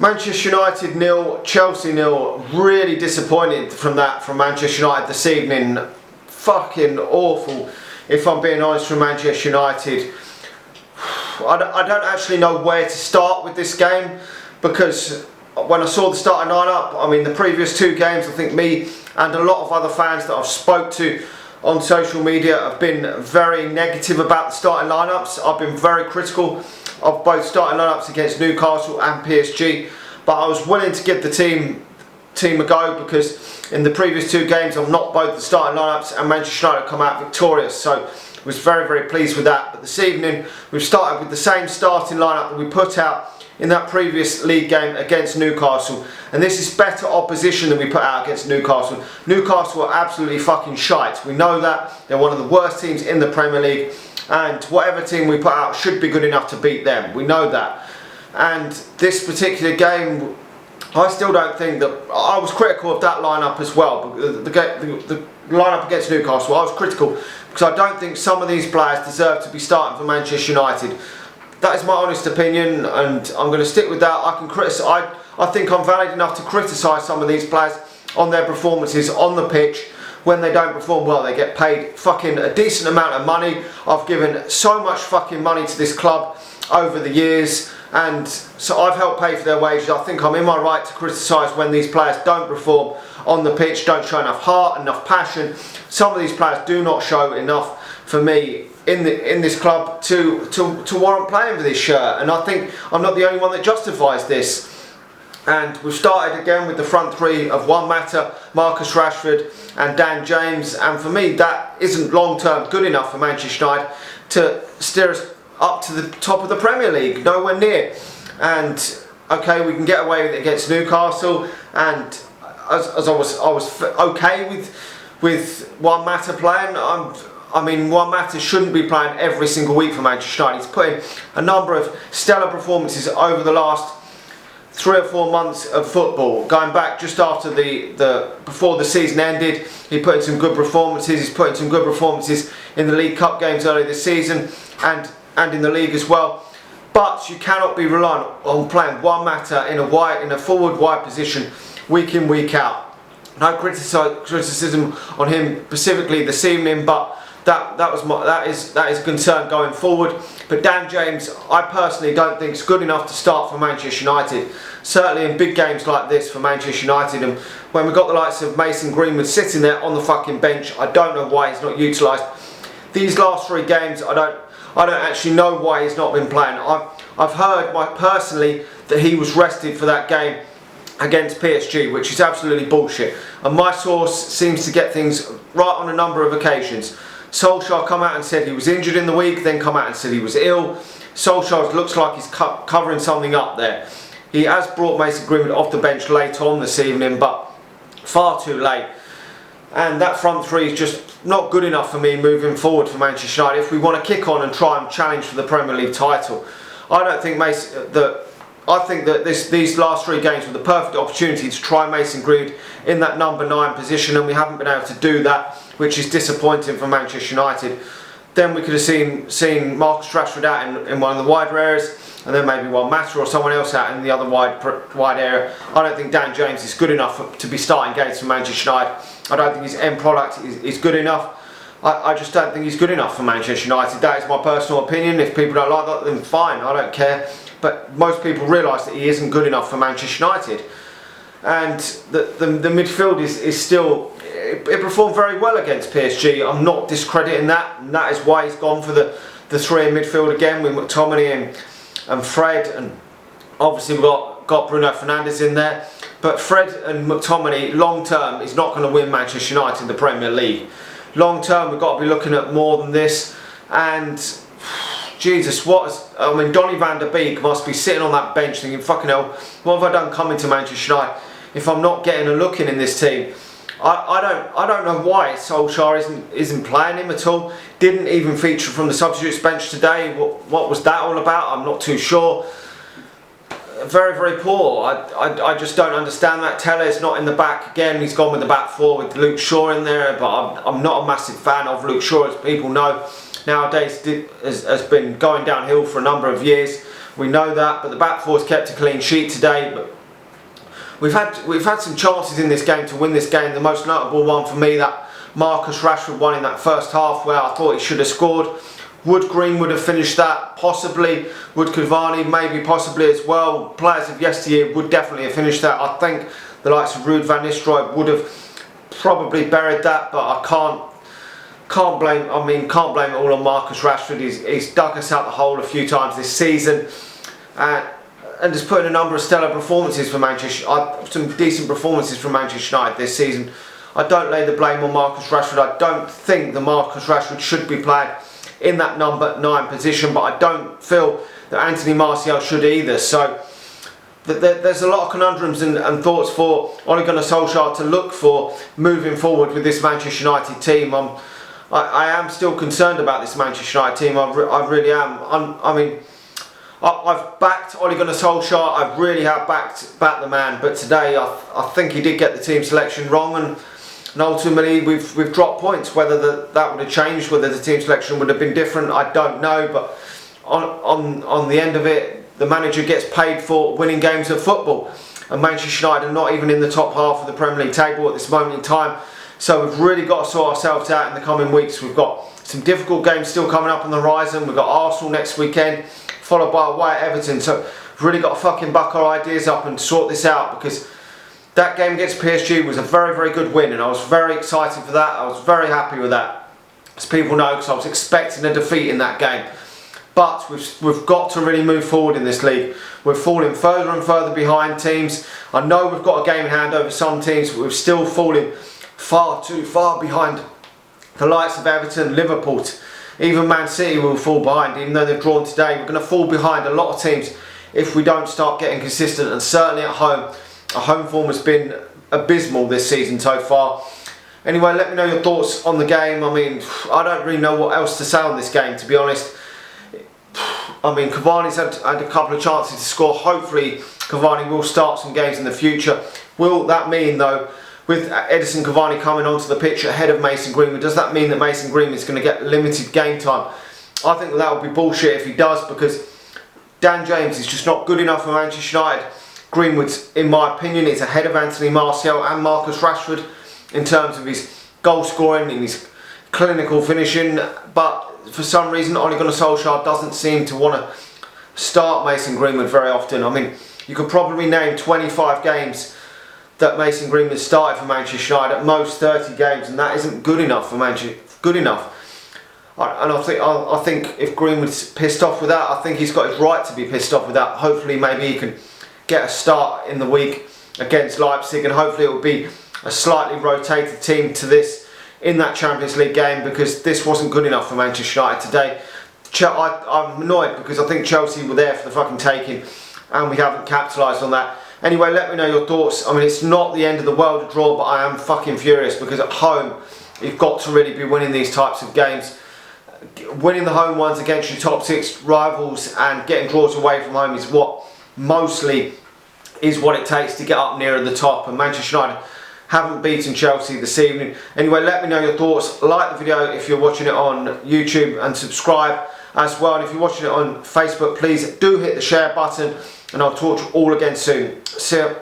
Manchester United 0, Chelsea 0. Really disappointed from Manchester United this evening. Fucking awful, if I'm being honest, from Manchester United. I don't actually know where to start with this game, because when I saw the starting lineup, I mean the previous two games, I think me and a lot of other fans that I've spoke to on social media have been very negative about the starting lineups. I've been very critical of both starting lineups against Newcastle and PSG, but I was willing to give the team a go, because in the previous two games I've knocked both the starting lineups and Manchester United come out victorious, so I was very pleased with that. But this evening we've started with the same starting lineup that we put out in that previous league game against Newcastle, and this is better opposition than we put out against Newcastle. Newcastle are absolutely fucking shite. We know that. They're one of the worst teams in the Premier League, and whatever team we put out should be good enough to beat them. We know that. And this particular game, I still don't think that. I was critical of that lineup as well. The lineup against Newcastle, I was critical because I don't think some of these players deserve to be starting for Manchester United. That is my honest opinion, and I'm going to stick with that. I can criticise. I think I'm valid enough to criticise some of these players on their performances on the pitch. When they don't perform well, they get paid fucking a decent amount of money. I've given so much fucking money to this club over the years, and so I've helped pay for their wages. I think I'm in my right to criticise when these players don't perform on the pitch, don't show enough heart, enough passion. Some of these players do not show enough for me in this club to warrant playing for this shirt, and I think I'm not the only one that justifies this. And we've started again with the front three of Juan Mata, Marcus Rashford and Dan James, and for me that isn't long term good enough for Manchester United to steer us up to the top of the Premier League, nowhere near. And okay, we can get away with it against Newcastle, and as I was okay with Juan Mata playing. I mean, Juan Mata shouldn't be playing every single week for Manchester United. He's put in a number of stellar performances over the last 3 or 4 months of football. Going back just after before the season ended, he put in some good performances. He's put in some good performances in the League Cup games earlier this season, and in the league as well. But you cannot be relying on playing Juan Mata in a forward wide position week in, week out. No criticism on him specifically this evening, but that is a concern going forward. But Dan James, I personally don't think is good enough to start for Manchester United. Certainly in big games like this for Manchester United, and when we've got the likes of Mason Greenwood sitting there on the fucking bench, I don't know why he's not utilised. These last 3 games, I don't actually know why he's not been playing. I've heard personally that he was rested for that game against PSG, which is absolutely bullshit. And my source seems to get things right on a number of occasions. Solskjaer come out and said he was injured in the week, then come out and said he was ill. Solskjaer looks like he's covering something up there. He has brought Mason Greenwood off the bench late on this evening, but far too late. And that front three is just not good enough for me moving forward for Manchester United if we want to kick on and try and challenge for the Premier League title. I think that these last 3 games were the perfect opportunity to try Mason Greenwood in that number 9 position, and we haven't been able to do that, which is disappointing for Manchester United. Then we could have seen Marcus Rashford out in one of the wider areas, and then maybe Juan Mata or someone else out in the other wide area. I don't think Dan James is good enough to be starting games for Manchester United. I don't think his end product is good enough. I just don't think he's good enough for Manchester United. That is my personal opinion. If people don't like that, then fine, I don't care. But most people realise that he isn't good enough for Manchester United. And the midfield is still, it performed very well against PSG. I'm not discrediting that, and that is why he's gone for the 3 in midfield again with McTominay and Fred, and obviously we've got Bruno Fernandes in there. But Fred and McTominay, long term, is not going to win Manchester United the Premier League. Long term, we've got to be looking at more than this. And Jesus, Donny van der Beek must be sitting on that bench thinking, fucking hell, what have I done coming to Manchester United if I'm not getting a look in this team? I don't know why Solskjaer isn't playing him at all. Didn't even feature from the substitutes bench today. What was that all about? I'm not too sure. Very poor. I just don't understand that. Tellez not in the back again. He's gone with the back 4 with Luke Shaw in there, but I'm not a massive fan of Luke Shaw, as people know. Nowadays has been going downhill for a number of years We know that, but the back four's kept a clean sheet today. But we've had some chances in this game to win this game. The most notable one for me, that Marcus Rashford one in that first half where I thought he should have scored. Would Greenwood have finished that? Possibly. Would Cavani? Maybe, possibly as well. Players of yesteryear would definitely have finished that. I think the likes of Ruud van Nistelrooy would have probably buried that, but I can't blame it all on Marcus Rashford. He's dug us out the hole a few times this season, and just put in a number of stellar performances for Manchester. Some decent performances from Manchester United this season. I don't lay the blame on Marcus Rashford. I don't think that Marcus Rashford should be playing in that number 9 position, but I don't feel that Anthony Martial should either. So there's a lot of conundrums and thoughts for Ole Gunnar Solskjaer to look for moving forward with this Manchester United team. I am still concerned about this Manchester United team. I really am. I've backed Ole Gunnar Solskjaer. I really have backed the man. But today, I think he did get the team selection wrong, and ultimately we've dropped points. Whether that would have changed, whether the team selection would have been different, I don't know. But on the end of it, the manager gets paid for winning games of football, and Manchester United are not even in the top half of the Premier League table at this moment in time. So we've really got to sort ourselves out in the coming weeks. We've got some difficult games still coming up on the horizon. We've got Arsenal next weekend, followed by away at Everton. So we've really got to fucking buck our ideas up and sort this out, because that game against PSG was a very, very good win, and I was very excited for that. I was very happy with that, as people know, because I was expecting a defeat in that game. But we've got to really move forward in this league. We're falling further and further behind teams. I know we've got a game in hand over some teams, but we're still falling far too far behind the likes of Everton, Liverpool. Even Man City will fall behind, even though they've drawn today. We're going to fall behind a lot of teams if we don't start getting consistent, and certainly at home. Our home form has been abysmal this season so far. Anyway, let me know your thoughts on the game. I mean, I don't really know what else to say on this game, to be honest. I mean, Cavani's had a couple of chances to score. Hopefully Cavani will start some games in the future. Will that mean, though, with Edinson Cavani coming onto the pitch ahead of Mason Greenwood, does that mean that Mason Greenwood is going to get limited game time? I think that would be bullshit if he does, because Dan James is just not good enough for Manchester United. Greenwood's, in my opinion, is ahead of Anthony Martial and Marcus Rashford in terms of his goal scoring and his clinical finishing, but for some reason Ole Gunnar Solskjaer doesn't seem to want to start Mason Greenwood very often. I mean, you could probably name 25 games that Mason Greenwood started for Manchester United, at most 30 games, and that isn't good enough for Manchester. Good enough. And I think if Greenwood's pissed off with that, I think he's got his right to be pissed off with that. Hopefully maybe he can get a start in the week against Leipzig, and hopefully it will be a slightly rotated team to this in that Champions League game, because this wasn't good enough for Manchester United today. I'm annoyed because I think Chelsea were there for the fucking taking, and we haven't capitalised on that. Anyway, let me know your thoughts. I mean, it's not the end of the world to draw, but I am fucking furious, because at home you've got to really be winning these types of games. Winning the home ones against your top 6 rivals and getting draws away from home is what mostly is what it takes to get up nearer the top, and Manchester United haven't beaten Chelsea this evening. Anyway, let me know your thoughts. Like the video if you're watching it on YouTube, and subscribe as well. And if you're watching it on Facebook, please do hit the share button, and I'll talk to you all again soon. See ya.